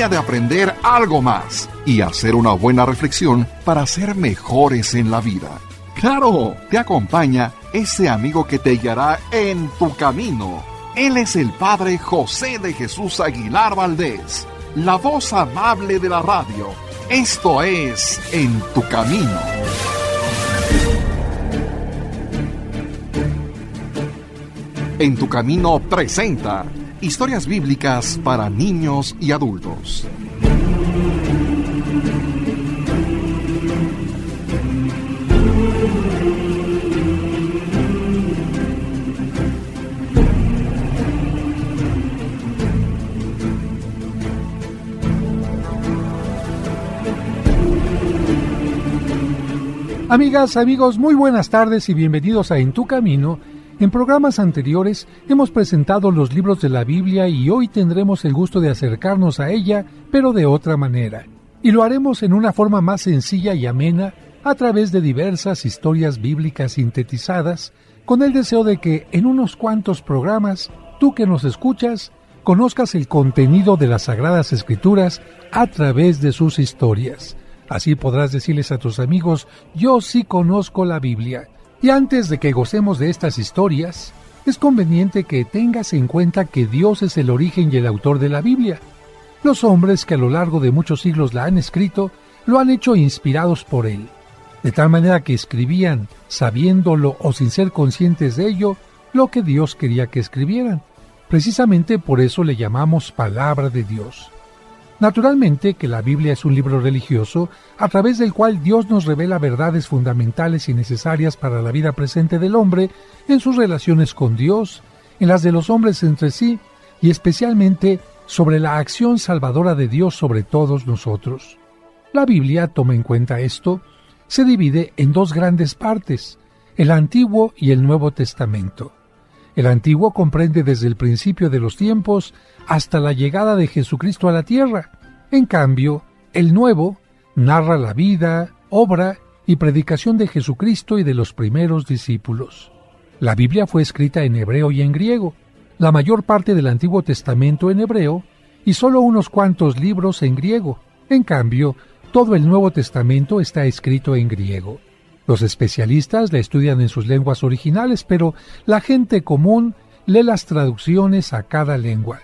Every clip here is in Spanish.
día de aprender algo más y hacer una buena reflexión para ser mejores en la vida. ¡Claro! Te acompaña ese amigo que te guiará en tu camino. Él es el Padre José de Jesús Aguilar Valdés, la voz amable de la radio. Esto es En tu Camino. En tu Camino presenta historias bíblicas para niños y adultos. Amigas, amigos, muy buenas tardes y bienvenidos a En tu Camino. En programas anteriores hemos presentado los libros de la Biblia y hoy tendremos el gusto de acercarnos a ella, pero de otra manera. Y lo haremos en una forma más sencilla y amena, a través de diversas historias bíblicas sintetizadas, con el deseo de que en unos cuantos programas, tú que nos escuchas, conozcas el contenido de las Sagradas Escrituras a través de sus historias. Así podrás decirles a tus amigos, yo sí conozco la Biblia. Y antes de que gocemos de estas historias, es conveniente que tengas en cuenta que Dios es el origen y el autor de la Biblia. Los hombres que a lo largo de muchos siglos la han escrito, lo han hecho inspirados por Él. De tal manera que escribían, sabiéndolo o sin ser conscientes de ello, lo que Dios quería que escribieran. Precisamente por eso le llamamos Palabra de Dios. Naturalmente que la Biblia es un libro religioso a través del cual Dios nos revela verdades fundamentales y necesarias para la vida presente del hombre en sus relaciones con Dios, en las de los hombres entre sí y especialmente sobre la acción salvadora de Dios sobre todos nosotros. La Biblia toma en cuenta esto, se divide en dos grandes partes, el Antiguo y el Nuevo Testamento. El Antiguo comprende desde el principio de los tiempos hasta la llegada de Jesucristo a la tierra. En cambio, el Nuevo narra la vida, obra y predicación de Jesucristo y de los primeros discípulos. La Biblia fue escrita en hebreo y en griego, la mayor parte del Antiguo Testamento en hebreo y solo unos cuantos libros en griego. En cambio, todo el Nuevo Testamento está escrito en griego. Los especialistas la estudian en sus lenguas originales, pero la gente común lee las traducciones a cada lengua.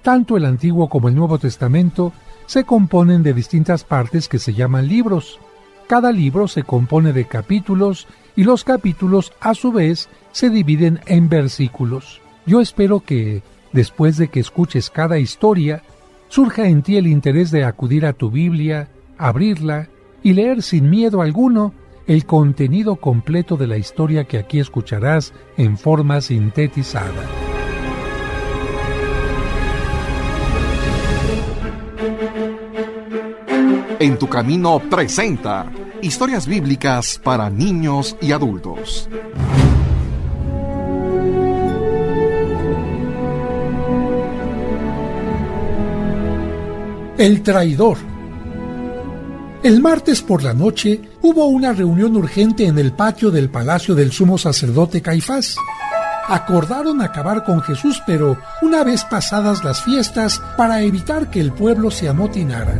Tanto el Antiguo como el Nuevo Testamento se componen de distintas partes que se llaman libros. Cada libro se compone de capítulos y los capítulos, a su vez, se dividen en versículos. Yo espero que, después de que escuches cada historia, surja en ti el interés de acudir a tu Biblia, abrirla y leer sin miedo alguno el contenido completo de la historia que aquí escucharás en forma sintetizada. En tu Camino presenta historias bíblicas para niños y adultos. El traidor. El martes por la noche hubo una reunión urgente en el patio del palacio del sumo sacerdote Caifás. Acordaron acabar con Jesús, pero una vez pasadas las fiestas, para evitar que el pueblo se amotinara.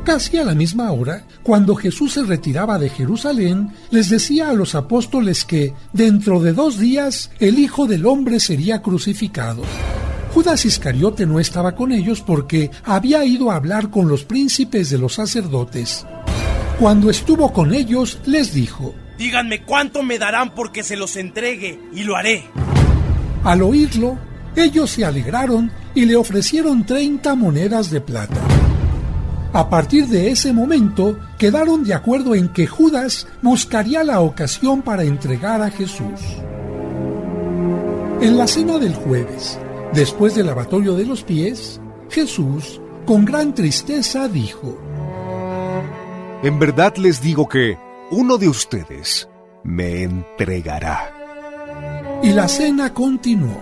Casi a la misma hora, cuando Jesús se retiraba de Jerusalén, les decía a los apóstoles que dentro de 2 días el Hijo del Hombre sería crucificado. Judas Iscariote no estaba con ellos porque había ido a hablar con los príncipes de los sacerdotes. Cuando estuvo con ellos, les dijo: díganme cuánto me darán porque se los entregue, y lo haré. Al oírlo, ellos se alegraron y le ofrecieron 30 monedas de plata. A partir de ese momento, quedaron de acuerdo en que Judas buscaría la ocasión para entregar a Jesús. En la cena del jueves, después del lavatorio de los pies, Jesús, con gran tristeza, dijo: en verdad les digo que uno de ustedes me entregará. Y la cena continuó.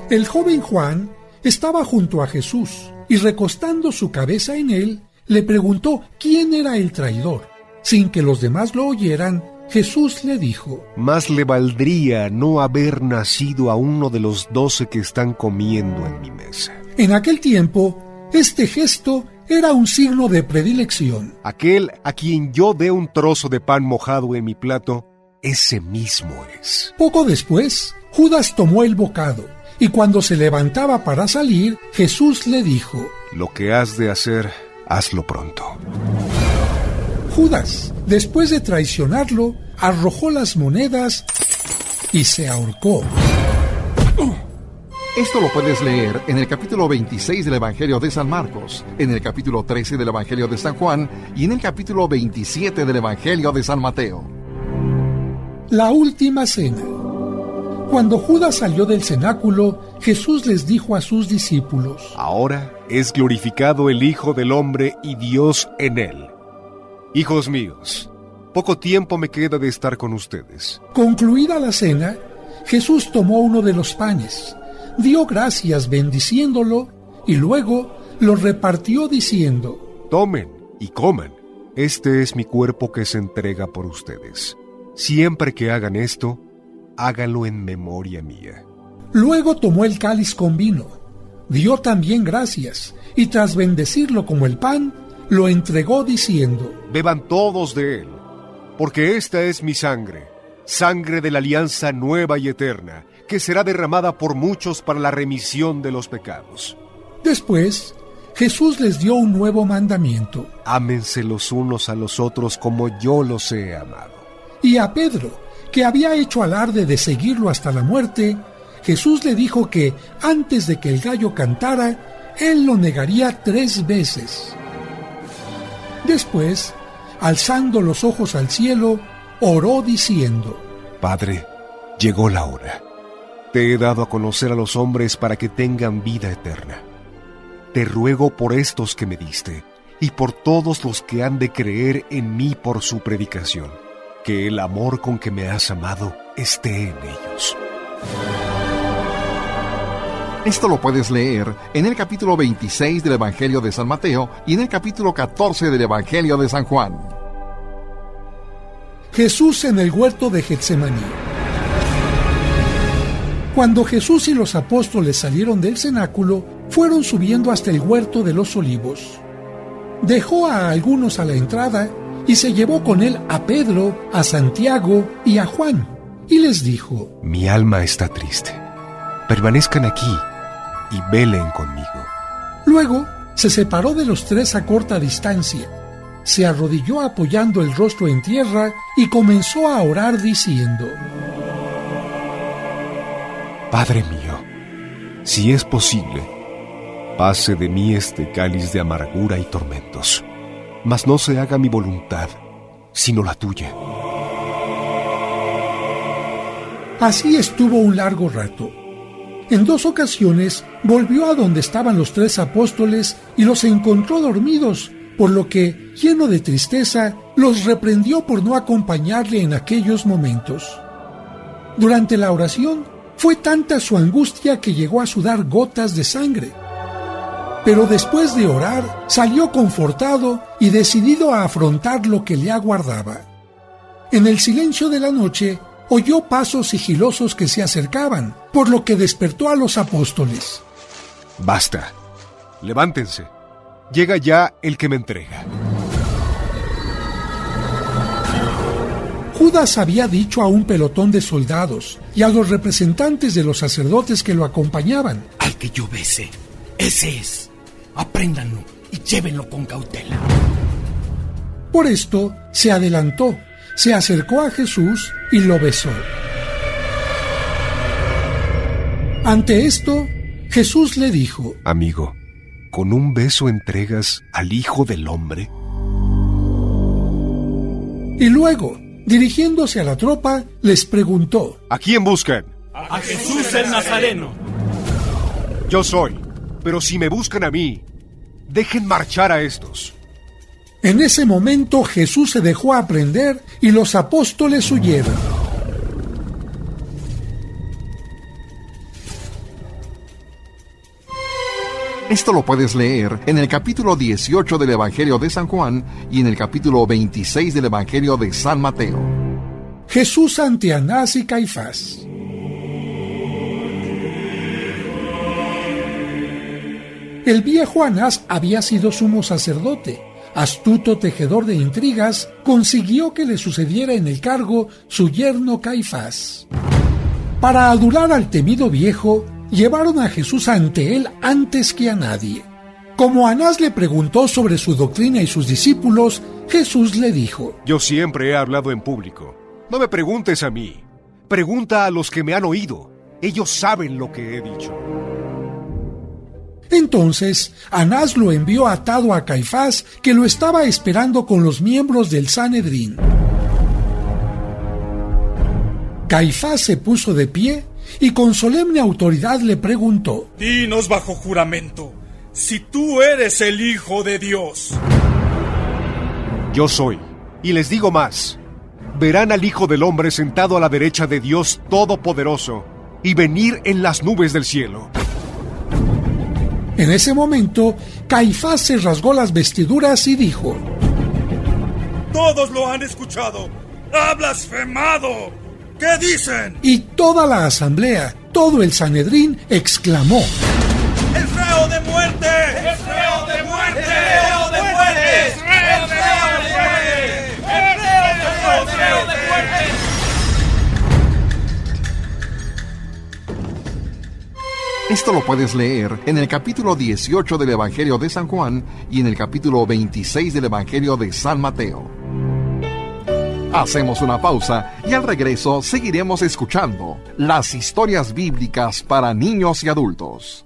El joven Juan estaba junto a Jesús y, recostando su cabeza en él, le preguntó quién era el traidor. Sin que los demás lo oyeran, Jesús le dijo: más le valdría no haber nacido a uno de los 12 que están comiendo en mi mesa. En aquel tiempo, Este gesto era un signo de predilección. Aquel a quien yo dé un trozo de pan mojado en mi plato, ese mismo es. Poco después, Judas tomó el bocado, y cuando se levantaba para salir, Jesús le dijo: Lo que has de hacer, hazlo pronto. Judas, después de traicionarlo, arrojó las monedas y se ahorcó. Esto lo puedes leer en el capítulo 26 del Evangelio de San Marcos, en el capítulo 13 del Evangelio de San Juan y en el capítulo 27 del Evangelio de San Mateo. La última cena. Cuando Judas salió del cenáculo, Jesús les dijo a sus discípulos: Ahora es glorificado el Hijo del Hombre y Dios en él. Hijos míos, poco tiempo me queda de estar con ustedes. Concluida la cena, Jesús tomó uno de los panes, dio gracias bendiciéndolo y luego lo repartió diciendo: Tomen y coman, este es mi cuerpo que se entrega por ustedes. Siempre que hagan esto, háganlo en memoria mía. Luego tomó el cáliz con vino, dio también gracias y tras bendecirlo como el pan, lo entregó diciendo: Beban todos de él, porque esta es mi sangre, sangre de la alianza nueva y eterna, que será derramada por muchos para la remisión de los pecados. Después, Jesús les dio un nuevo mandamiento: Ámense los unos a los otros como yo los he amado. Y a Pedro, que había hecho alarde de seguirlo hasta la muerte, Jesús le dijo que antes de que el gallo cantara, él lo negaría 3 veces. Después, alzando los ojos al cielo, oró diciendo: Padre, llegó la hora. Te he dado a conocer a los hombres para que tengan vida eterna. Te ruego por estos que me diste, y por todos los que han de creer en mí por su predicación, que el amor con que me has amado esté en ellos. Esto lo puedes leer en el capítulo 26 del Evangelio de San Mateo y en el capítulo 14 del Evangelio de San Juan. Jesús en el huerto de Getsemaní. Cuando Jesús y los apóstoles salieron del cenáculo, fueron subiendo hasta el huerto de los Olivos. Dejó a algunos a la entrada y se llevó con él a Pedro, a Santiago y a Juan, y les dijo: Mi alma está triste. Permanezcan aquí y velen conmigo. Luego se separó de los 3 a corta distancia, se arrodilló apoyando el rostro en tierra y comenzó a orar diciendo: Padre mío, si es posible, pase de mí este cáliz de amargura y tormentos, mas no se haga mi voluntad, sino la tuya. Así estuvo un largo rato. En 2 ocasiones volvió a donde estaban los 3 apóstoles y los encontró dormidos, por lo que, lleno de tristeza, los reprendió por no acompañarle en aquellos momentos. Durante la oración, fue tanta su angustia que llegó a sudar gotas de sangre. Pero después de orar, salió confortado y decidido a afrontar lo que le aguardaba. En el silencio de la noche, oyó pasos sigilosos que se acercaban, por lo que despertó a los apóstoles. Basta, levántense, llega ya el que me entrega. Judas había dicho a un pelotón de soldados y a los representantes de los sacerdotes que lo acompañaban: Al que yo bese, ese es. Apréndanlo y llévenlo con cautela. Por esto se adelantó, se acercó a Jesús y lo besó. Ante esto, Jesús le dijo: Amigo, ¿con un beso entregas al Hijo del Hombre? Y luego, dirigiéndose a la tropa, les preguntó: ¿A quién buscan? A Jesús el Nazareno. Yo soy, pero si me buscan a mí, dejen marchar a estos. En ese momento Jesús se dejó aprender y los apóstoles huyeron. Esto lo puedes leer en el capítulo 18 del Evangelio de San Juan y en el capítulo 26 del Evangelio de San Mateo. Jesús ante Anás y Caifás. El viejo Anás había sido sumo sacerdote. Astuto tejedor de intrigas, consiguió que le sucediera en el cargo su yerno Caifás. Para adular al temido viejo, llevaron a Jesús ante él antes que a nadie. Como Anás le preguntó sobre su doctrina y sus discípulos, Jesús le dijo: Yo siempre he hablado en público. No me preguntes a mí. Pregunta a los que me han oído. Ellos saben lo que he dicho. Entonces, Anás lo envió atado a Caifás, que lo estaba esperando con los miembros del Sanedrín. Caifás se puso de pie y con solemne autoridad le preguntó: Dinos bajo juramento, si tú eres el Hijo de Dios. Yo soy, y les digo más. Verán al Hijo del Hombre sentado a la derecha de Dios Todopoderoso y venir en las nubes del cielo. En ese momento, Caifás se rasgó las vestiduras y dijo: Todos lo han escuchado. ¡Ha blasfemado! ¿Qué dicen? Y toda la asamblea, todo el Sanedrín, exclamó: ¡Es reo de muerte! ¡Es reo de muerte! ¡Es reo de muerte! ¡Es reo de muerte! ¡Es reo de muerte! Esto lo puedes leer en el capítulo 18 del Evangelio de San Juan y en el capítulo 26 del Evangelio de San Mateo. Hacemos una pausa y al regreso seguiremos escuchando las historias bíblicas para niños y adultos.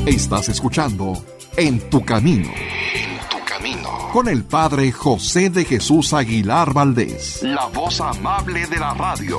Estás escuchando En tu Camino. En tu Camino. Con el Padre José de Jesús Aguilar Valdés, la voz amable de la radio.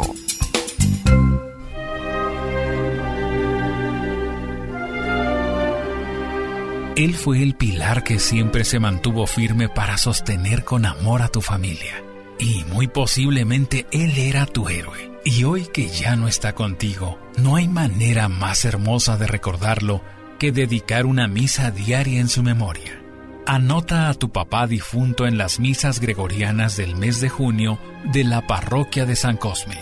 Él fue el pilar que siempre se mantuvo firme para sostener con amor a tu familia. Y muy posiblemente Él era tu héroe. Y hoy que ya no está contigo, no hay manera más hermosa de recordarlo que dedicar una misa diaria en su memoria. Anota a tu papá difunto en las misas gregorianas del mes de junio de la parroquia de San Cosme.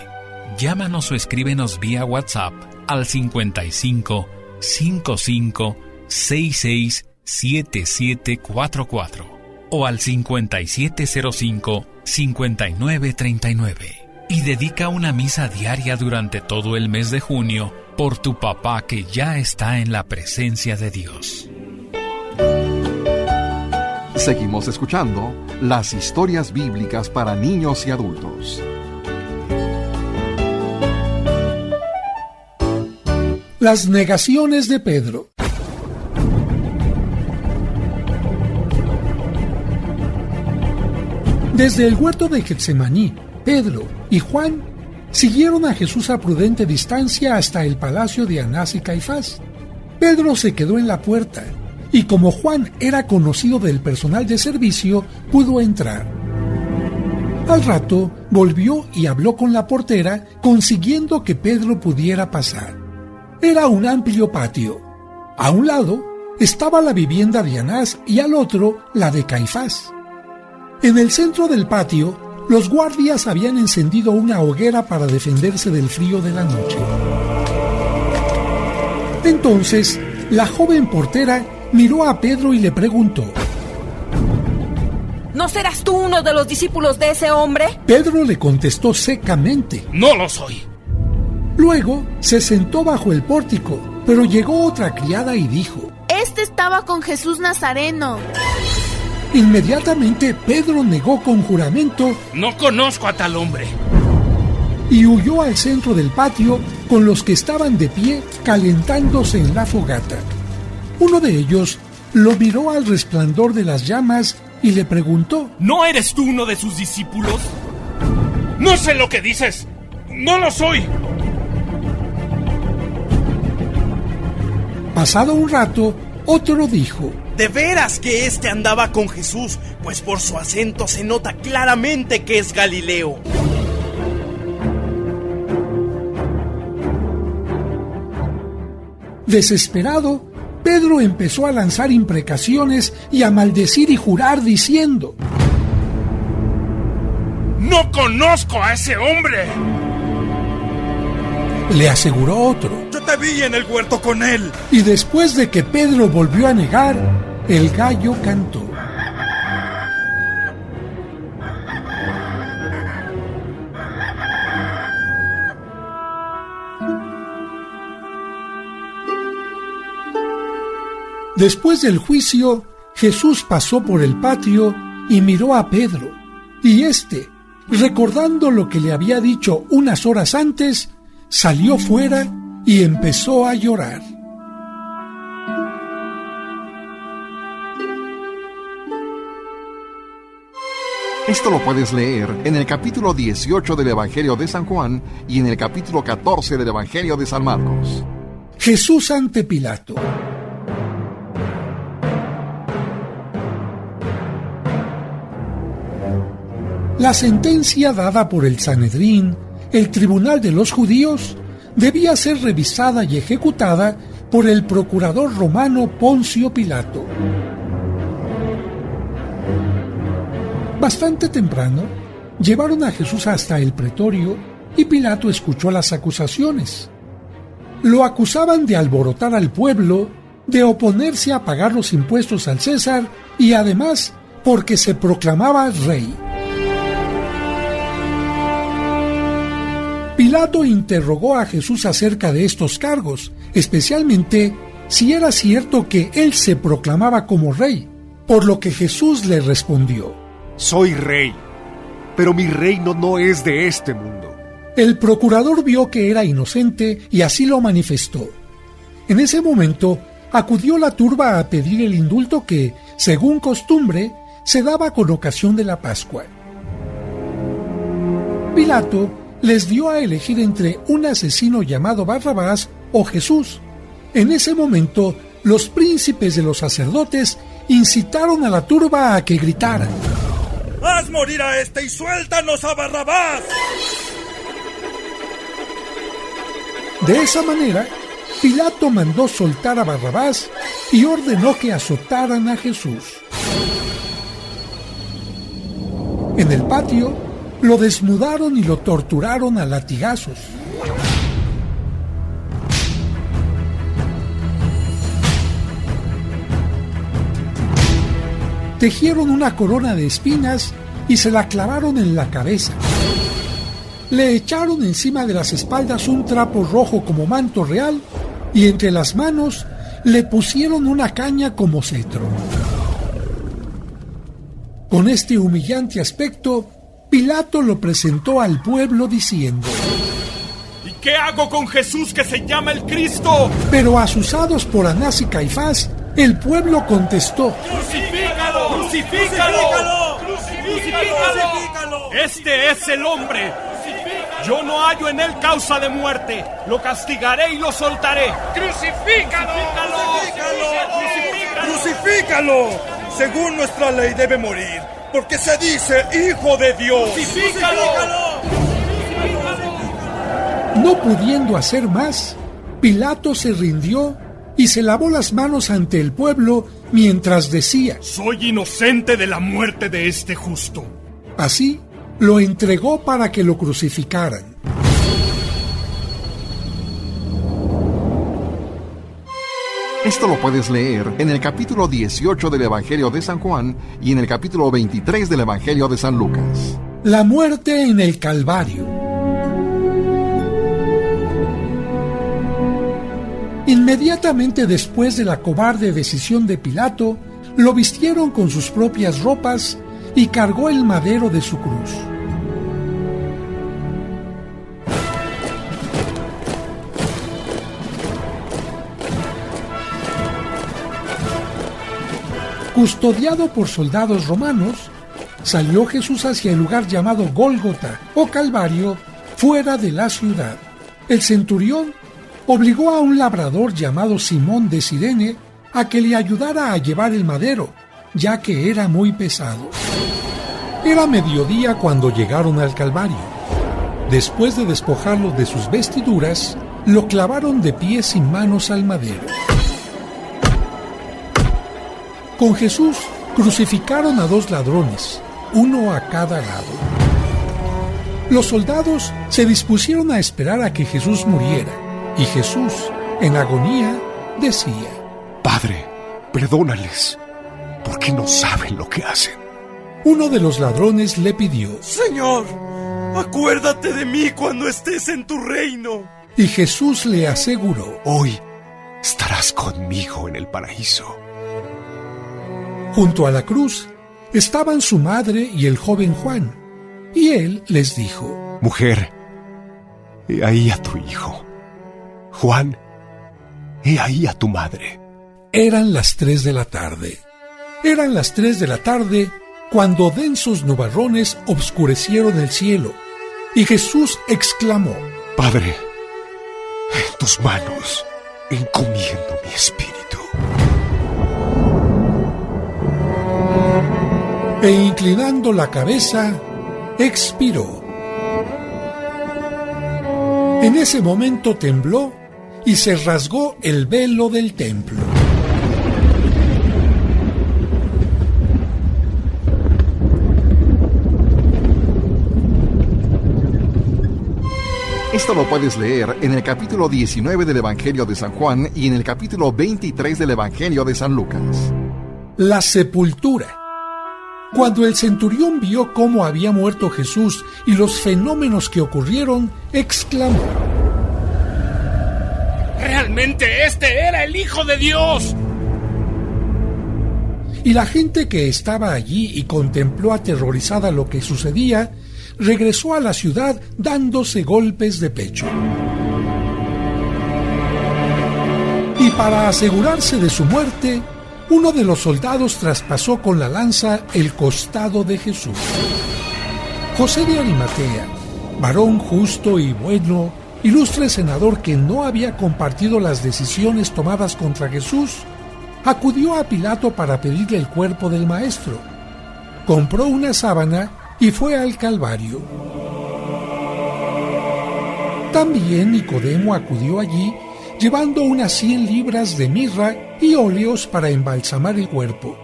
Llámanos o escríbenos vía WhatsApp al 55 55 66 7744 o al 5705 5939 y dedica una misa diaria durante todo el mes de junio por tu papá que ya está en la presencia de Dios. Seguimos escuchando las historias bíblicas para niños y adultos. Las negaciones de Pedro. Desde el huerto de Getsemaní, Pedro y Juan siguieron a Jesús a prudente distancia hasta el palacio de Anás y Caifás. Pedro se quedó en la puerta, y como Juan era conocido del personal de servicio, pudo entrar. Al rato, volvió y habló con la portera, consiguiendo que Pedro pudiera pasar. Era un amplio patio. A un lado estaba la vivienda de Anás y al otro la de Caifás. En el centro del patio, los guardias habían encendido una hoguera para defenderse del frío de la noche. Entonces, la joven portera miró a Pedro y le preguntó: ¿No serás tú uno de los discípulos de ese hombre? Pedro le contestó secamente: No lo soy. Luego se sentó bajo el pórtico, pero llegó otra criada y dijo: Este estaba con Jesús Nazareno. Inmediatamente Pedro negó con juramento: No conozco a tal hombre. Y huyó al centro del patio con los que estaban de pie calentándose en la fogata. Uno de ellos lo miró al resplandor de las llamas y le preguntó: ¿No eres tú uno de sus discípulos? No sé lo que dices. No lo soy. Pasado un rato, otro dijo: De veras que este andaba con Jesús, pues por su acento se nota claramente que es Galileo. Desesperado, Pedro empezó a lanzar imprecaciones y a maldecir y jurar diciendo: ¡No conozco a ese hombre! le aseguró otro. Yo te vi en el huerto con él. Y después de que Pedro volvió a negar, el gallo cantó. Después del juicio, Jesús pasó por el patio y miró a Pedro, y éste, recordando lo que le había dicho unas horas antes, salió fuera y empezó a llorar. Esto lo puedes leer en el capítulo 18 del Evangelio de San Juan y en el capítulo 14 del Evangelio de San Marcos. Jesús ante Pilato. La sentencia dada por el Sanedrín, el tribunal de los judíos, debía ser revisada y ejecutada por el procurador romano Poncio Pilato. Bastante temprano, llevaron a Jesús hasta el pretorio y Pilato escuchó las acusaciones. Lo acusaban de alborotar al pueblo, de oponerse a pagar los impuestos al César y además porque se proclamaba rey. Pilato interrogó a Jesús acerca de estos cargos, especialmente si era cierto que él se proclamaba como rey, por lo que Jesús le respondió: Soy rey, pero mi reino no es de este mundo. El procurador vio que era inocente y así lo manifestó. En ese momento, acudió la turba a pedir el indulto que, según costumbre, se daba con ocasión de la Pascua. Pilato les dio a elegir entre un asesino llamado Barrabás o Jesús. En ese momento, los príncipes de los sacerdotes incitaron a la turba a que gritaran: ¡Haz morir a este y suéltanos a Barrabás! De esa manera, Pilato mandó soltar a Barrabás y ordenó que azotaran a Jesús. En el patio, lo desnudaron y lo torturaron a latigazos. Tejieron una corona de espinas y se la clavaron en la cabeza. Le echaron encima de las espaldas un trapo rojo como manto real y entre las manos le pusieron una caña como cetro. Con este humillante aspecto, Pilato lo presentó al pueblo diciendo: ¿Y qué hago con Jesús que se llama el Cristo? Pero asusados por Anás y Caifás, el pueblo contestó: ¡Crucifícalo! ¡Crucifícalo! ¡Crucifícalo! Este es el hombre. Yo no hallo en él causa de muerte. Lo castigaré y lo soltaré. ¡Crucifícalo! ¡Crucifícalo! Según nuestra ley debe morir, porque se dice Hijo de Dios. ¡Crucifícalo! No pudiendo hacer más, Pilato se rindió y se lavó las manos ante el pueblo mientras decía: Soy inocente de la muerte de este justo. Así, lo entregó para que lo crucificaran. Esto lo puedes leer en el capítulo 18 del Evangelio de San Juan y en el capítulo 23 del Evangelio de San Lucas. La muerte en el Calvario. Inmediatamente después de la cobarde decisión de Pilato, lo vistieron con sus propias ropas y cargó el madero de su cruz. Custodiado por soldados romanos, salió Jesús hacia el lugar llamado Gólgota o Calvario, fuera de la ciudad. El centurión obligó a un labrador llamado Simón de Cirene a que le ayudara a llevar el madero, ya que era muy pesado. Era mediodía cuando llegaron al Calvario. Después de despojarlo de sus vestiduras, lo clavaron de pies sin manos al madero. Con Jesús crucificaron a 2 ladrones, uno a cada lado. Los soldados se dispusieron a esperar a que Jesús muriera, y Jesús, en agonía, decía: Padre, perdónales, porque no saben lo que hacen. Uno de los ladrones le pidió: Señor, acuérdate de mí cuando estés en tu reino. Y Jesús le aseguró: Hoy estarás conmigo en el paraíso. Junto a la cruz estaban su madre y el joven Juan, y él les dijo: Mujer, he ahí a tu hijo. Juan, he ahí a tu madre. Eran las 3 de la tarde. Eran las 3 de la tarde cuando densos nubarrones obscurecieron el cielo, y Jesús exclamó: Padre, en tus manos encomiendo mi espíritu. E inclinando la cabeza, expiró. En ese momento tembló y se rasgó el velo del templo. Esto lo puedes leer en el capítulo 19 del Evangelio de San Juan y en el capítulo 23 del Evangelio de San Lucas. La sepultura. Cuando el centurión vio cómo había muerto Jesús y los fenómenos que ocurrieron, exclamó: ¡Realmente este era el Hijo de Dios! Y la gente que estaba allí y contempló aterrorizada lo que sucedía, regresó a la ciudad dándose golpes de pecho. Y para asegurarse de su muerte, uno de los soldados traspasó con la lanza el costado de Jesús. José de Arimatea, varón justo y bueno, ilustre senador que no había compartido las decisiones tomadas contra Jesús, acudió a Pilato para pedirle el cuerpo del maestro. Compró una sábana y fue al Calvario. También Nicodemo acudió allí llevando unas 100 libras de mirra y óleos para embalsamar el cuerpo.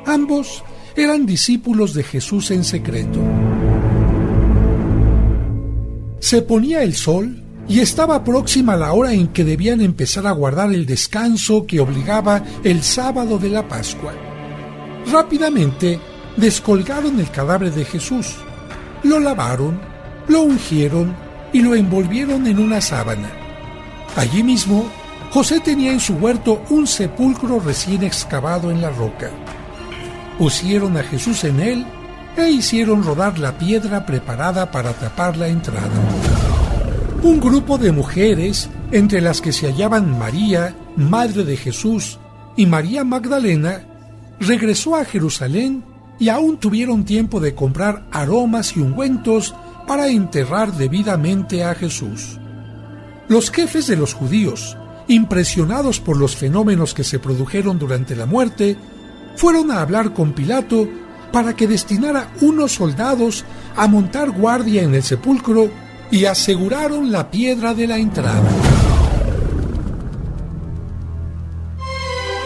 Ambos eran discípulos de Jesús en secreto. Se ponía el sol y estaba próxima la hora en que debían empezar a guardar el descanso que obligaba el sábado de la Pascua. Rápidamente descolgaron el cadáver de Jesús, lo lavaron, lo ungieron y lo envolvieron en una sábana. Allí mismo, José tenía en su huerto un sepulcro recién excavado en la roca. Pusieron a Jesús en él e hicieron rodar la piedra preparada para tapar la entrada. Un grupo de mujeres, entre las que se hallaban María, madre de Jesús, y María Magdalena, regresó a Jerusalén y aún tuvieron tiempo de comprar aromas y ungüentos para enterrar debidamente a Jesús. Los jefes de los judíos, impresionados por los fenómenos que se produjeron durante la muerte, fueron a hablar con Pilato para que destinara unos soldados a montar guardia en el sepulcro y aseguraron la piedra de la entrada.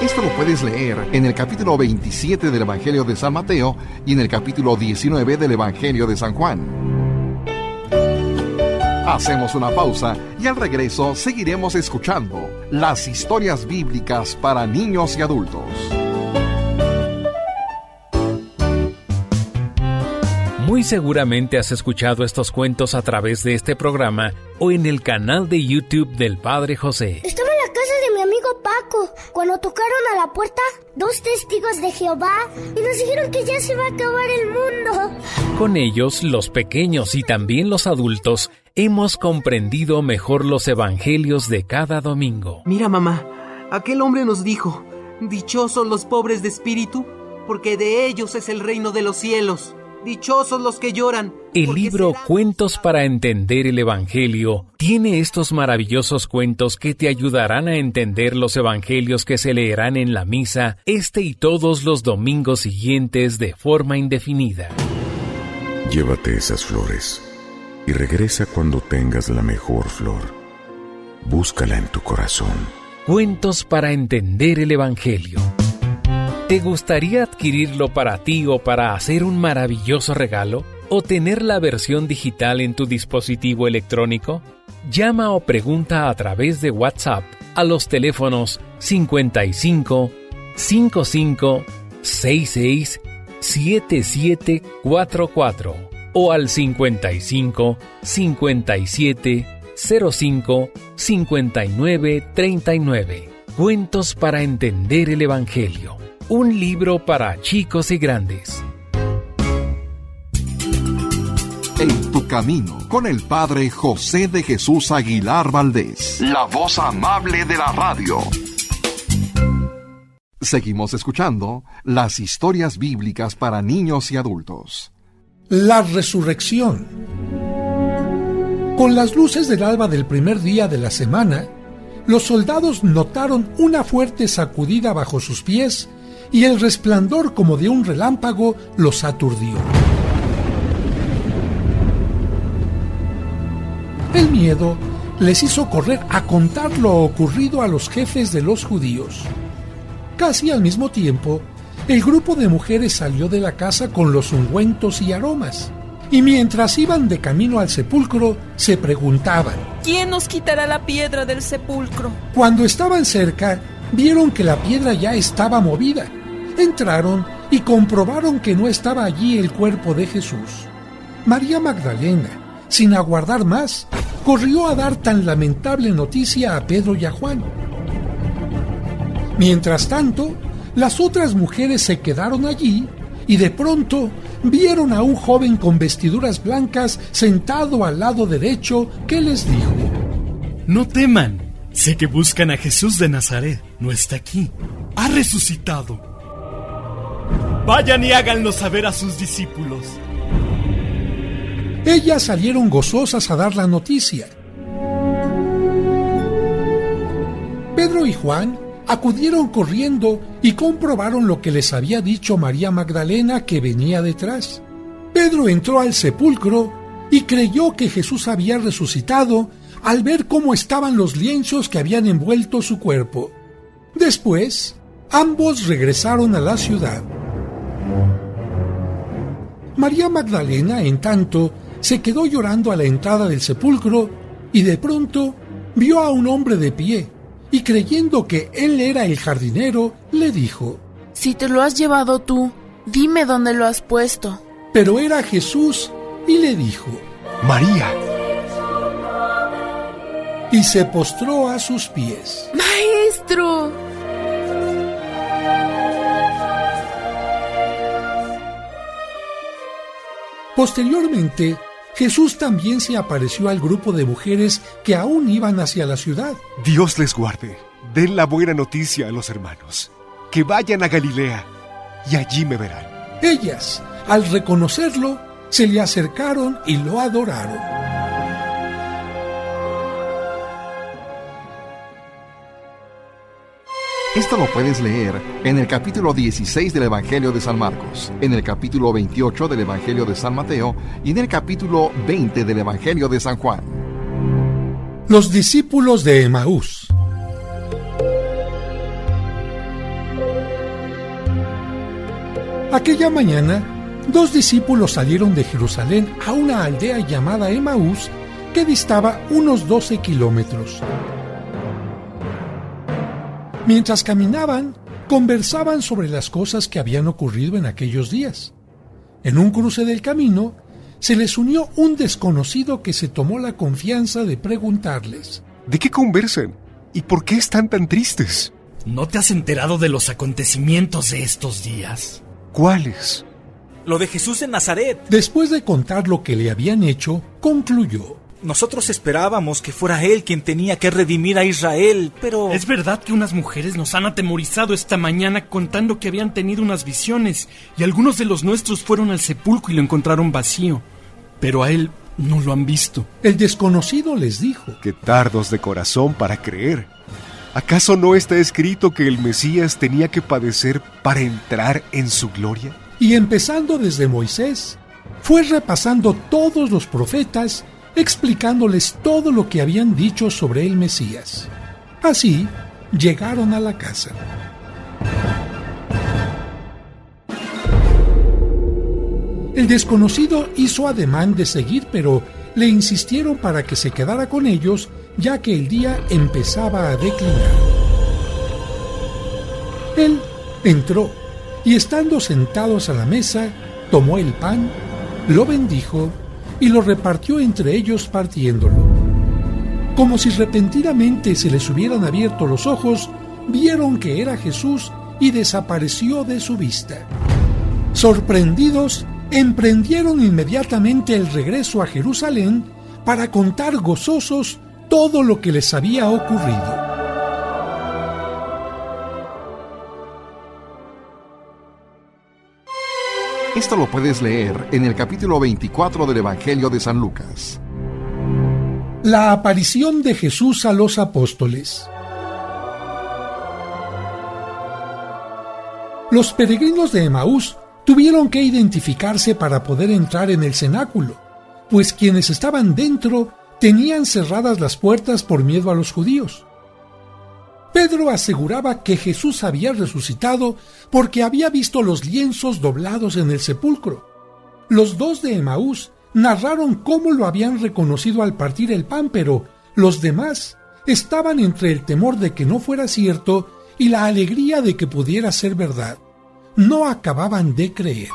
Esto lo puedes leer en el capítulo 27 del Evangelio de San Mateo y en el capítulo 19 del Evangelio de San Juan. Hacemos una pausa y al regreso seguiremos escuchando las historias bíblicas para niños y adultos. Muy seguramente has escuchado estos cuentos a través de este programa o en el canal de YouTube del Padre José. Estaba en la casa de mi amigo Paco cuando tocaron a la puerta 2 testigos de Jehová y nos dijeron que ya se va a acabar el mundo. Con ellos, los pequeños y también los adultos, hemos comprendido mejor los evangelios de cada domingo. Mira, mamá, aquel hombre nos dijo: dichosos los pobres de espíritu, porque de ellos es el reino de los cielos. Dichosos los que lloran. El libro Cuentos para entender el Evangelio tiene estos maravillosos cuentos que te ayudarán a entender los evangelios que se leerán en la misa este y todos los domingos siguientes de forma indefinida. Llévate esas flores y regresa cuando tengas la mejor flor. Búscala en tu corazón. Cuentos para entender el Evangelio. ¿Te gustaría adquirirlo para ti o para hacer un maravilloso regalo? o tener la versión digital en tu dispositivo electrónico? Llama o pregunta a través de WhatsApp a los teléfonos 55 55 66 7744 o al 55 57 05 59 39. Cuentos para entender el Evangelio. Un libro para chicos y grandes. En tu camino, con el Padre José de Jesús Aguilar Valdés, la voz amable de la radio. Seguimos escuchando las historias bíblicas para niños y adultos. La resurrección. Con las luces del alba del primer día de la semana, los soldados notaron una fuerte sacudida bajo sus pies y el resplandor como de un relámpago los aturdió. El miedo les hizo correr a contar lo ocurrido a los jefes de los judíos. Casi al mismo tiempo, el grupo de mujeres salió de la casa con los ungüentos y aromas, y mientras iban de camino al sepulcro, se preguntaban: ¿quién nos quitará la piedra del sepulcro? Cuando estaban cerca, vieron que la piedra ya estaba movida. Entraron y comprobaron que no estaba allí el cuerpo de Jesús. María Magdalena, sin aguardar más, corrió a dar tan lamentable noticia a Pedro y a Juan. Mientras tanto, las otras mujeres se quedaron allí y de pronto vieron a un joven con vestiduras blancas sentado al lado derecho que les dijo: no teman, sé que buscan a Jesús de Nazaret, no está aquí, ha resucitado. Vayan y háganlo saber a sus discípulos. Ellas salieron gozosas a dar la noticia. Pedro y Juan acudieron corriendo y comprobaron lo que les había dicho María Magdalena, que venía detrás. Pedro entró al sepulcro y creyó que Jesús había resucitado al ver cómo estaban los lienzos que habían envuelto su cuerpo. Después, ambos regresaron a la ciudad. María Magdalena, en tanto, se quedó llorando a la entrada del sepulcro y de pronto vio a un hombre de pie y, creyendo que él era el jardinero, le dijo: si te lo has llevado tú, dime dónde lo has puesto. Pero era Jesús y le dijo: María. Y se postró a sus pies. ¡Maestro! Posteriormente, Jesús también se apareció al grupo de mujeres que aún iban hacia la ciudad. Dios les guarde. Den la buena noticia a los hermanos. Que vayan a Galilea y allí me verán. Ellas, al reconocerlo, se le acercaron y lo adoraron. Esto lo puedes leer en el capítulo 16 del Evangelio de San Marcos, en el capítulo 28 del Evangelio de San Mateo y en el capítulo 20 del Evangelio de San Juan. Los discípulos de Emaús. Aquella mañana, 2 discípulos salieron de Jerusalén a una aldea llamada Emaús que distaba unos 12 kilómetros. Mientras caminaban, conversaban sobre las cosas que habían ocurrido en aquellos días. En un cruce del camino, se les unió un desconocido que se tomó la confianza de preguntarles: ¿de qué conversan? ¿Y por qué están tan tristes? ¿No te has enterado de los acontecimientos de estos días? ¿Cuáles? Lo de Jesús en Nazaret. Después de contar lo que le habían hecho, concluyó: nosotros esperábamos que fuera él quien tenía que redimir a Israel, pero... Es verdad que unas mujeres nos han atemorizado esta mañana contando que habían tenido unas visiones y algunos de los nuestros fueron al sepulcro y lo encontraron vacío, pero a él no lo han visto. El desconocido les dijo: qué tardos de corazón para creer. ¿Acaso no está escrito que el Mesías tenía que padecer para entrar en su gloria? Y empezando desde Moisés, fue repasando todos los profetas, explicándoles todo lo que habían dicho sobre el Mesías. Así, llegaron a la casa. El desconocido hizo ademán de seguir, pero le insistieron para que se quedara con ellos, ya que el día empezaba a declinar. Él entró y, estando sentados a la mesa, tomó el pan, lo bendijo y lo repartió entre ellos partiéndolo. Como si repentinamente se les hubieran abierto los ojos, vieron que era Jesús y desapareció de su vista. Sorprendidos, emprendieron inmediatamente el regreso a Jerusalén para contar gozosos todo lo que les había ocurrido. Esto lo puedes leer en el capítulo 24 del Evangelio de San Lucas. La aparición de Jesús a los apóstoles. Los peregrinos de Emaús tuvieron que identificarse para poder entrar en el cenáculo, pues quienes estaban dentro tenían cerradas las puertas por miedo a los judíos. Pedro aseguraba que Jesús había resucitado porque había visto los lienzos doblados en el sepulcro. Los dos de Emaús narraron cómo lo habían reconocido al partir el pan, pero los demás estaban entre el temor de que no fuera cierto y la alegría de que pudiera ser verdad. No acababan de creer.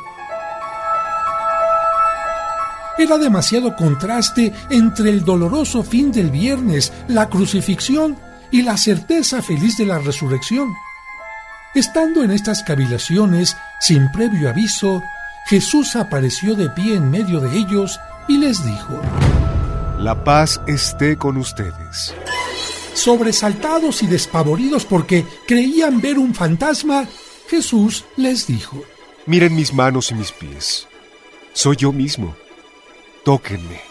Era demasiado contraste entre el doloroso fin del viernes, la crucifixión y la certeza feliz de la resurrección. Estando en estas cavilaciones, sin previo aviso, Jesús apareció de pie en medio de ellos y les dijo: La paz esté con ustedes. Sobresaltados y despavoridos porque creían ver un fantasma, Jesús les dijo: Miren mis manos y mis pies. Soy yo mismo. Tóquenme.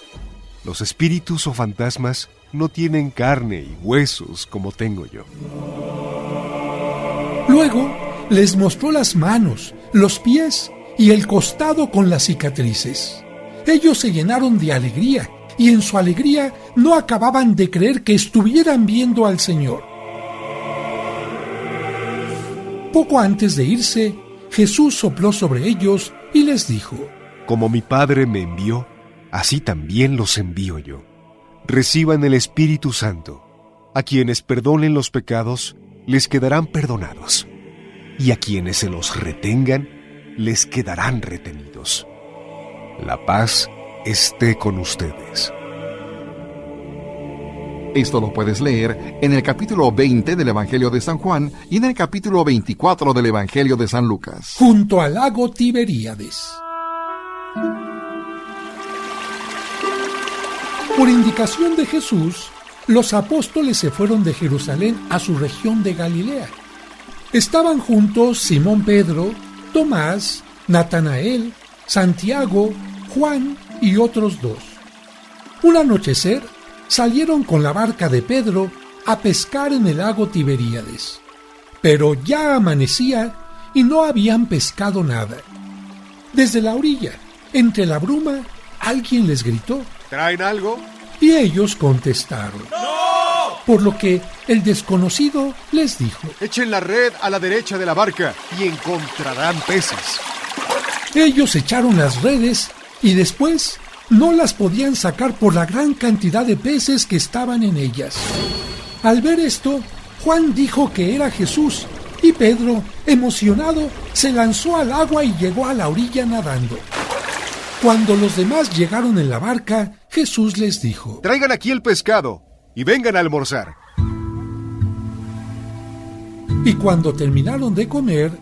Los espíritus o fantasmas no tienen carne y huesos como tengo yo. Luego les mostró las manos, los pies y el costado con las cicatrices. Ellos se llenaron de alegría y en su alegría no acababan de creer que estuvieran viendo al Señor. Poco antes de irse, Jesús sopló sobre ellos y les dijo: Como mi Padre me envió, así también los envío yo. Reciban el Espíritu Santo. A quienes perdonen los pecados, les quedarán perdonados. Y a quienes se los retengan, les quedarán retenidos. La paz esté con ustedes. Esto lo puedes leer en el capítulo 20 del Evangelio de San Juan y en el capítulo 24 del Evangelio de San Lucas. Junto al lago Tiberíades. Por indicación de Jesús, los apóstoles se fueron de Jerusalén a su región de Galilea. Estaban juntos Simón Pedro, Tomás, Natanael, Santiago, Juan y otros dos. Un anochecer, salieron con la barca de Pedro a pescar en el lago Tiberíades. Pero ya amanecía y no habían pescado nada. Desde la orilla, entre la bruma, alguien les gritó: ¿Traen algo? Y ellos contestaron: ¡No! Por lo que el desconocido les dijo: Echen la red a la derecha de la barca y encontrarán peces. Ellos echaron las redes y después no las podían sacar por la gran cantidad de peces que estaban en ellas. Al ver esto, Juan dijo que era Jesús y Pedro, emocionado, se lanzó al agua y llegó a la orilla nadando. Cuando los demás llegaron en la barca, Jesús les dijo: Traigan aquí el pescado y vengan a almorzar. Y cuando terminaron de comer,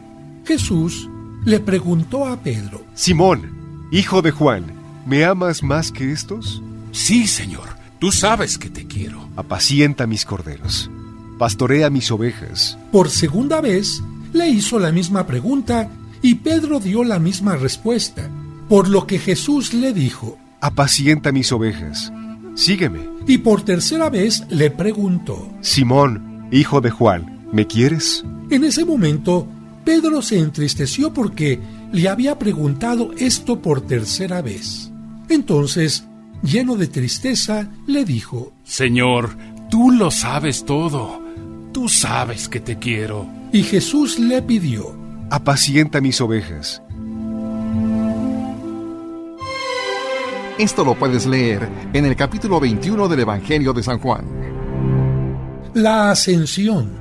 Jesús le preguntó a Pedro: Simón, hijo de Juan, ¿me amas más que estos? Sí, Señor, tú sabes que te quiero. Apacienta mis corderos, pastorea mis ovejas. Por segunda vez le hizo la misma pregunta y Pedro dio la misma respuesta. Por lo que Jesús le dijo: Apacienta mis ovejas, sígueme. Y por tercera vez le preguntó: Simón, hijo de Juan, ¿me quieres? En ese momento, Pedro se entristeció porque le había preguntado esto por tercera vez. Entonces, lleno de tristeza, le dijo: Señor, tú lo sabes todo. Tú sabes que te quiero. Y Jesús le pidió: Apacienta mis ovejas. Esto lo puedes leer en el capítulo 21 del Evangelio de San Juan. La Ascensión.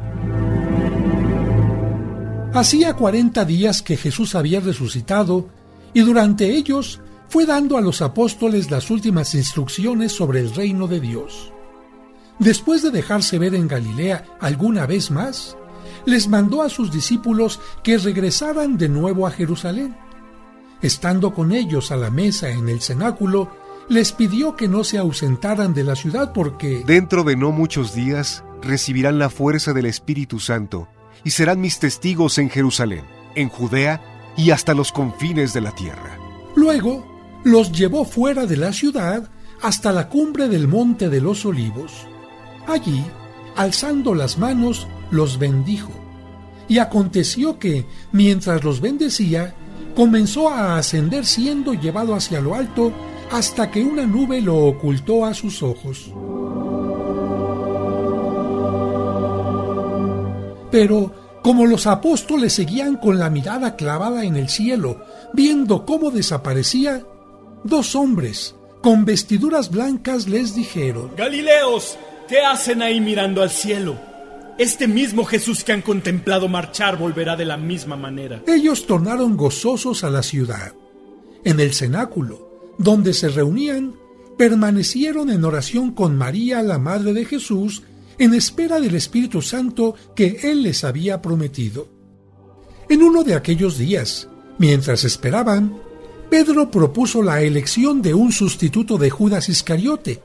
Hacía 40 días que Jesús había resucitado y durante ellos fue dando a los apóstoles las últimas instrucciones sobre el reino de Dios. Después de dejarse ver en Galilea alguna vez más, les mandó a sus discípulos que regresaran de nuevo a Jerusalén. Estando con ellos a la mesa en el cenáculo, les pidió que no se ausentaran de la ciudad porque dentro de no muchos días recibirán la fuerza del Espíritu Santo y serán mis testigos en Jerusalén, en Judea y hasta los confines de la tierra. Luego los llevó fuera de la ciudad hasta la cumbre del Monte de los Olivos. Allí, alzando las manos, los bendijo. Y aconteció que, mientras los bendecía, comenzó a ascender siendo llevado hacia lo alto hasta que una nube lo ocultó a sus ojos. Pero, como los apóstoles seguían con la mirada clavada en el cielo, viendo cómo desaparecía, 2 hombres con vestiduras blancas les dijeron: Galileos, ¿qué hacen ahí mirando al cielo? Este mismo Jesús que han contemplado marchar volverá de la misma manera. Ellos tornaron gozosos a la ciudad. En el cenáculo, donde se reunían, permanecieron en oración con María, la madre de Jesús, en espera del Espíritu Santo que Él les había prometido. En uno de aquellos días, mientras esperaban, Pedro propuso la elección de un sustituto de Judas Iscariote.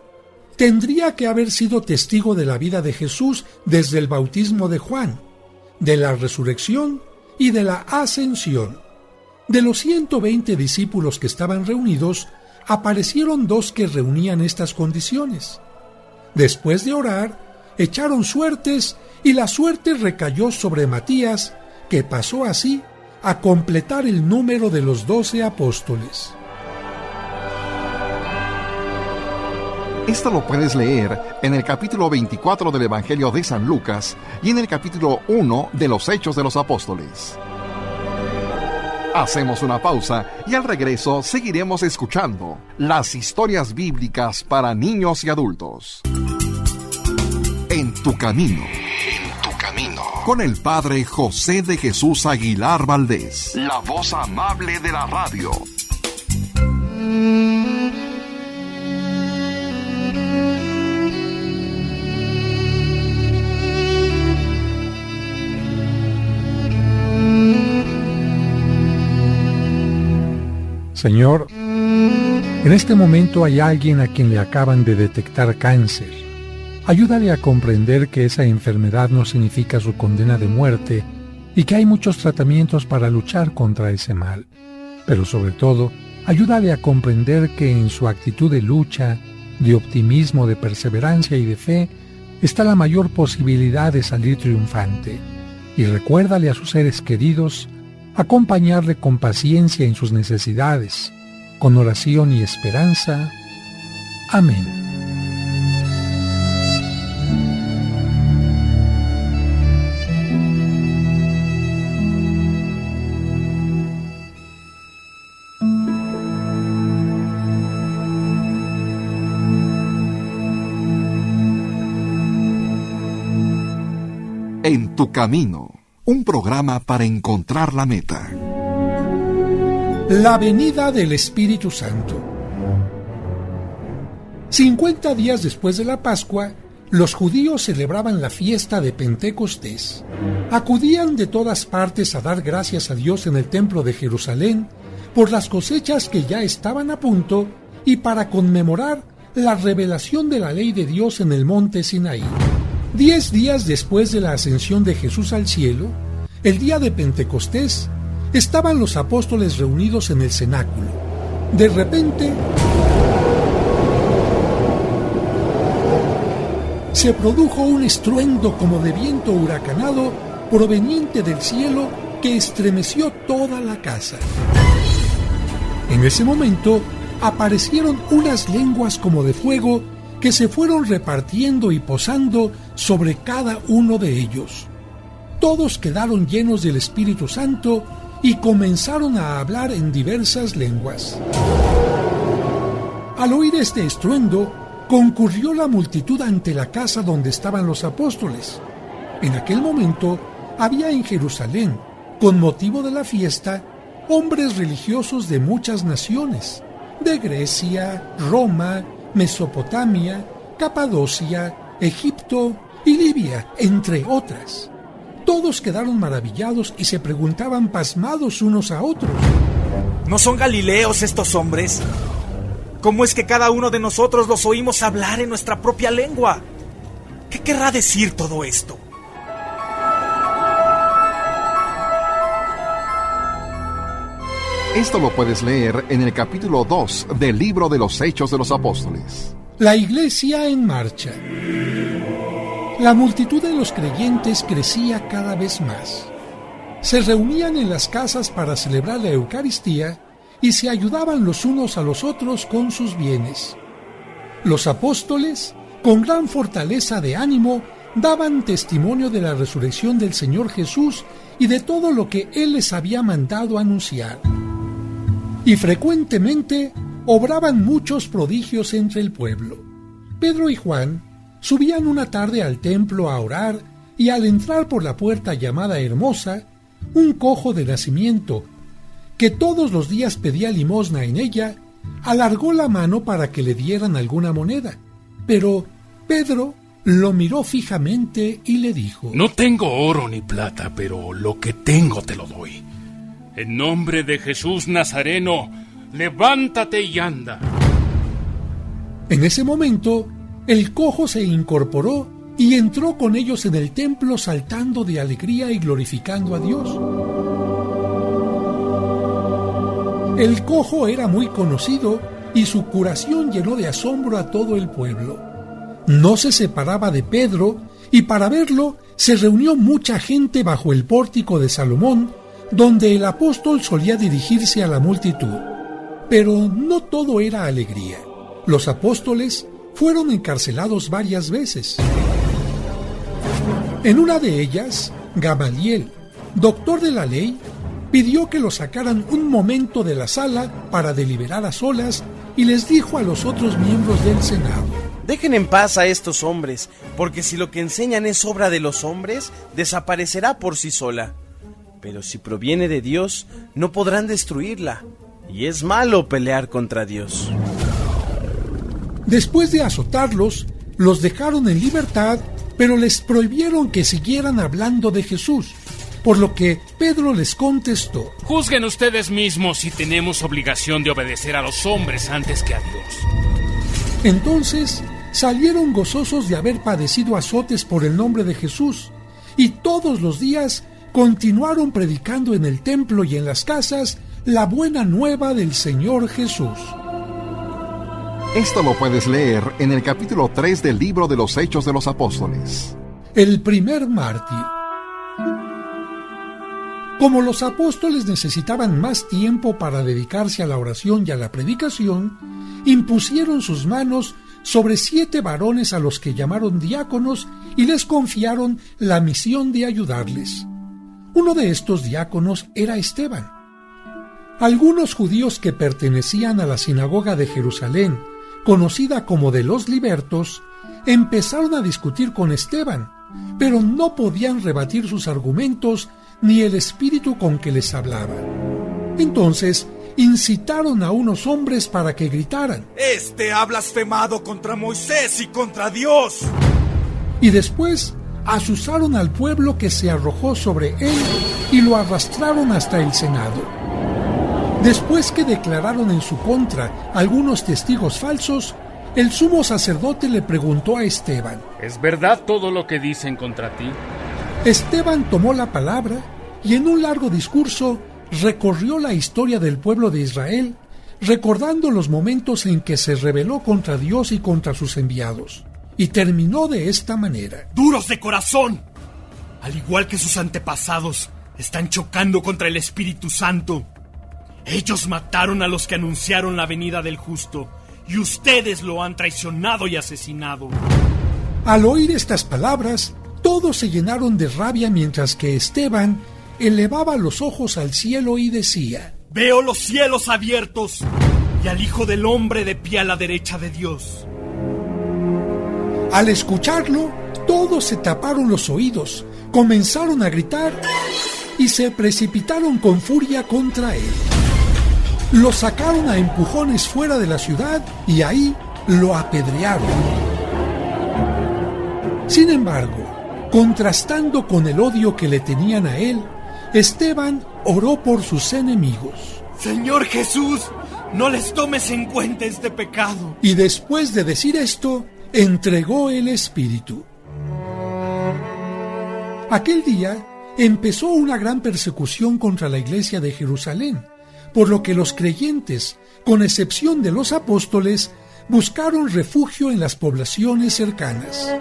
Tendría que haber sido testigo de la vida de Jesús desde el bautismo de Juan, de la resurrección y de la ascensión. De los 120 discípulos que estaban reunidos, aparecieron 2 que reunían estas condiciones. Después de orar, echaron suertes y la suerte recayó sobre Matías, que pasó así a completar el número de los 12 apóstoles. Esto lo puedes leer en el capítulo 24 del Evangelio de San Lucas y en el capítulo 1 de los Hechos de los Apóstoles. Hacemos una pausa y al regreso seguiremos escuchando las historias bíblicas para niños y adultos. En tu camino. En tu camino. Con el Padre José de Jesús Aguilar Valdés, la voz amable de la radio. Señor, en este momento hay alguien a quien le acaban de detectar cáncer. Ayúdale a comprender que esa enfermedad no significa su condena de muerte y que hay muchos tratamientos para luchar contra ese mal. Pero sobre todo, ayúdale a comprender que en su actitud de lucha, de optimismo, de perseverancia y de fe, está la mayor posibilidad de salir triunfante. Y recuérdale a sus seres queridos acompañarle con paciencia en sus necesidades, con oración y esperanza. Amén. En tu camino. Un programa para encontrar la meta. La venida del Espíritu Santo. 50 días después de la Pascua, los judíos celebraban la fiesta de Pentecostés. Acudían de todas partes a dar gracias a Dios en el templo de Jerusalén por las cosechas que ya estaban a punto y para conmemorar la revelación de la ley de Dios en el monte Sinaí. 10 días después de la ascensión de Jesús al cielo, el día de Pentecostés, estaban los apóstoles reunidos en el cenáculo. De repente, se produjo un estruendo como de viento huracanado proveniente del cielo que estremeció toda la casa. En ese momento, aparecieron unas lenguas como de fuego que se fueron repartiendo y posando sobre cada uno de ellos. Todos quedaron llenos del Espíritu Santo y comenzaron a hablar en diversas lenguas. Al oír este estruendo, concurrió la multitud ante la casa donde estaban los apóstoles. En aquel momento había en Jerusalén, con motivo de la fiesta, hombres religiosos de muchas naciones, de Grecia, Roma, Mesopotamia, Capadocia, Egipto y Libia, entre otras. Todos quedaron maravillados y se preguntaban pasmados unos a otros: ¿no son galileos estos hombres? ¿Cómo es que cada uno de nosotros los oímos hablar en nuestra propia lengua? ¿Qué querrá decir todo esto? Esto lo puedes leer en el capítulo 2 del libro de los Hechos de los Apóstoles. La iglesia en marcha. La multitud de los creyentes crecía cada vez más. Se reunían en las casas para celebrar la Eucaristía y se ayudaban los unos a los otros con sus bienes. Los apóstoles, con gran fortaleza de ánimo, daban testimonio de la resurrección del Señor Jesús y de todo lo que Él les había mandado anunciar. Y frecuentemente obraban muchos prodigios entre el pueblo. Pedro y Juan subían una tarde al templo a orar y al entrar por la puerta llamada Hermosa, un cojo de nacimiento, que todos los días pedía limosna en ella, alargó la mano para que le dieran alguna moneda. Pero Pedro lo miró fijamente y le dijo: No tengo oro ni plata, pero lo que tengo te lo doy. En nombre de Jesús Nazareno, levántate y anda. En ese momento, el cojo se incorporó y entró con ellos en el templo saltando de alegría y glorificando a Dios. El cojo era muy conocido y su curación llenó de asombro a todo el pueblo. No se separaba de Pedro y para verlo se reunió mucha gente bajo el pórtico de Salomón, donde el apóstol solía dirigirse a la multitud. Pero no todo era alegría. Los apóstoles fueron encarcelados varias veces. En una de ellas, Gamaliel, doctor de la ley, pidió que lo sacaran un momento de la sala para deliberar a solas y les dijo a los otros miembros del Senado: Dejen en paz a estos hombres, porque si lo que enseñan es obra de los hombres, desaparecerá por sí sola. Pero si proviene de Dios, no podrán destruirla, y es malo pelear contra Dios. Después de azotarlos, los dejaron en libertad, pero les prohibieron que siguieran hablando de Jesús, por lo que Pedro les contestó: Juzguen ustedes mismos si tenemos obligación de obedecer a los hombres antes que a Dios. Entonces salieron gozosos de haber padecido azotes por el nombre de Jesús, y todos los días continuaron predicando en el templo y en las casas la buena nueva del Señor Jesús. Esto lo puedes leer en el capítulo 3 del libro de los Hechos de los Apóstoles. El primer mártir. Como los apóstoles necesitaban más tiempo para dedicarse a la oración y a la predicación, impusieron sus manos sobre 7 varones a los que llamaron diáconos y les confiaron la misión de ayudarles. Uno de estos diáconos era Esteban. Algunos judíos que pertenecían a la sinagoga de Jerusalén, conocida como de los libertos, empezaron a discutir con Esteban, pero no podían rebatir sus argumentos ni el espíritu con que les hablaba. Entonces incitaron a unos hombres para que gritaran: Este ha blasfemado contra Moisés y contra Dios. Y después azuzaron al pueblo, que se arrojó sobre él y lo arrastraron hasta el Senado. Después que declararon en su contra algunos testigos falsos, el sumo sacerdote le preguntó a Esteban: ¿Es verdad todo lo que dicen contra ti? Esteban tomó la palabra y en un largo discurso recorrió la historia del pueblo de Israel, recordando los momentos en que se rebeló contra Dios y contra sus enviados. Y terminó de esta manera: ¡Duros de corazón! Al igual que sus antepasados, están chocando contra el Espíritu Santo. Ellos mataron a los que anunciaron la venida del justo, y ustedes lo han traicionado y asesinado. Al oír estas palabras, todos se llenaron de rabia, mientras que Esteban elevaba los ojos al cielo y decía: Veo los cielos abiertos y y al Hijo del Hombre de pie a la derecha de Dios. Al escucharlo, todos se taparon los oídos, comenzaron a gritar y se precipitaron con furia contra él. Lo sacaron a empujones fuera de la ciudad y ahí lo apedrearon. Sin embargo, contrastando con el odio que le tenían a él, Esteban oró por sus enemigos. Señor Jesús, no les tomes en cuenta este pecado. Y después de decir esto, entregó el Espíritu. Aquel día empezó una gran persecución contra la iglesia de Jerusalén, por lo que los creyentes, con excepción de los apóstoles, buscaron refugio en las poblaciones cercanas.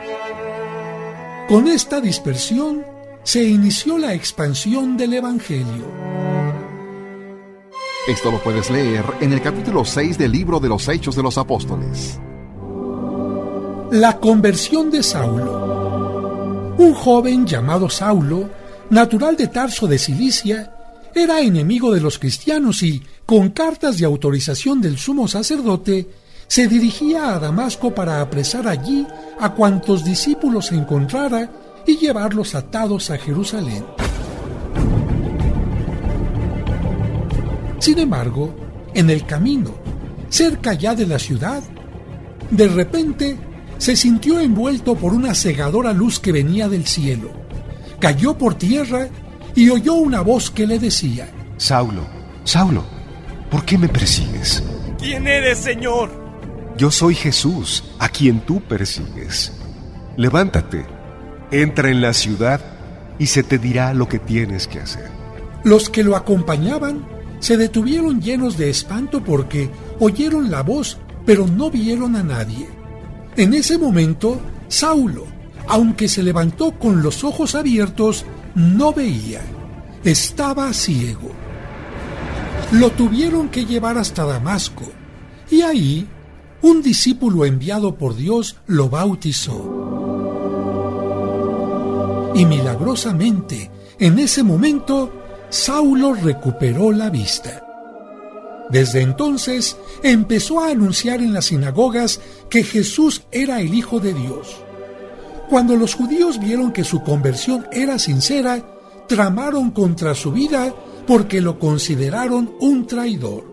Con esta dispersión se inició la expansión del Evangelio. Esto lo puedes leer en el capítulo 6 del libro de los Hechos de los Apóstoles. La conversión de Saulo. Un joven llamado Saulo, natural de Tarso de Cilicia, era enemigo de los cristianos y, con cartas de autorización del sumo sacerdote, se dirigía a Damasco para apresar allí a cuantos discípulos encontrara y llevarlos atados a Jerusalén. Sin embargo, en el camino, cerca ya de la ciudad, de repente se sintió envuelto por una cegadora luz que venía del cielo. Cayó por tierra y oyó una voz que le decía: Saulo, Saulo, ¿por qué me persigues? ¿Quién eres, Señor? Yo soy Jesús, a quien tú persigues. Levántate, entra en la ciudad y se te dirá lo que tienes que hacer. Los que lo acompañaban se detuvieron llenos de espanto porque oyeron la voz, pero no vieron a nadie. En ese momento, Saulo, aunque se levantó con los ojos abiertos, no veía. Estaba ciego. Lo tuvieron que llevar hasta Damasco, y ahí un discípulo enviado por Dios lo bautizó. Y milagrosamente, en ese momento, Saulo recuperó la vista. Desde entonces empezó a anunciar en las sinagogas que Jesús era el Hijo de Dios. Cuando los judíos vieron que su conversión era sincera, tramaron contra su vida porque lo consideraron un traidor.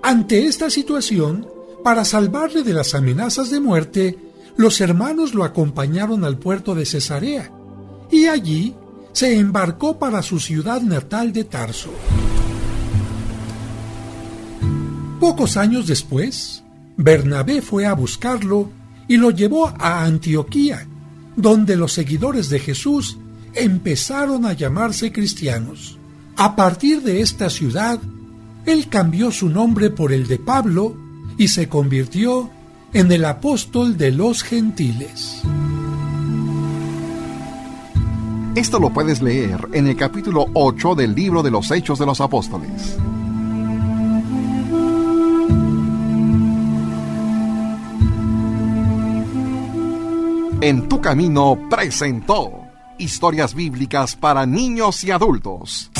Ante esta situación, para salvarle de las amenazas de muerte, los hermanos lo acompañaron al puerto de Cesarea y allí se embarcó para su ciudad natal de Tarso. Pocos años después, Bernabé fue a buscarlo y lo llevó a Antioquía, donde los seguidores de Jesús empezaron a llamarse cristianos. A partir de esta ciudad, él cambió su nombre por el de Pablo y se convirtió en el apóstol de los gentiles. Esto lo puedes leer en el capítulo 8 del libro de los Hechos de los Apóstoles. En tu camino presentó historias bíblicas para niños y adultos.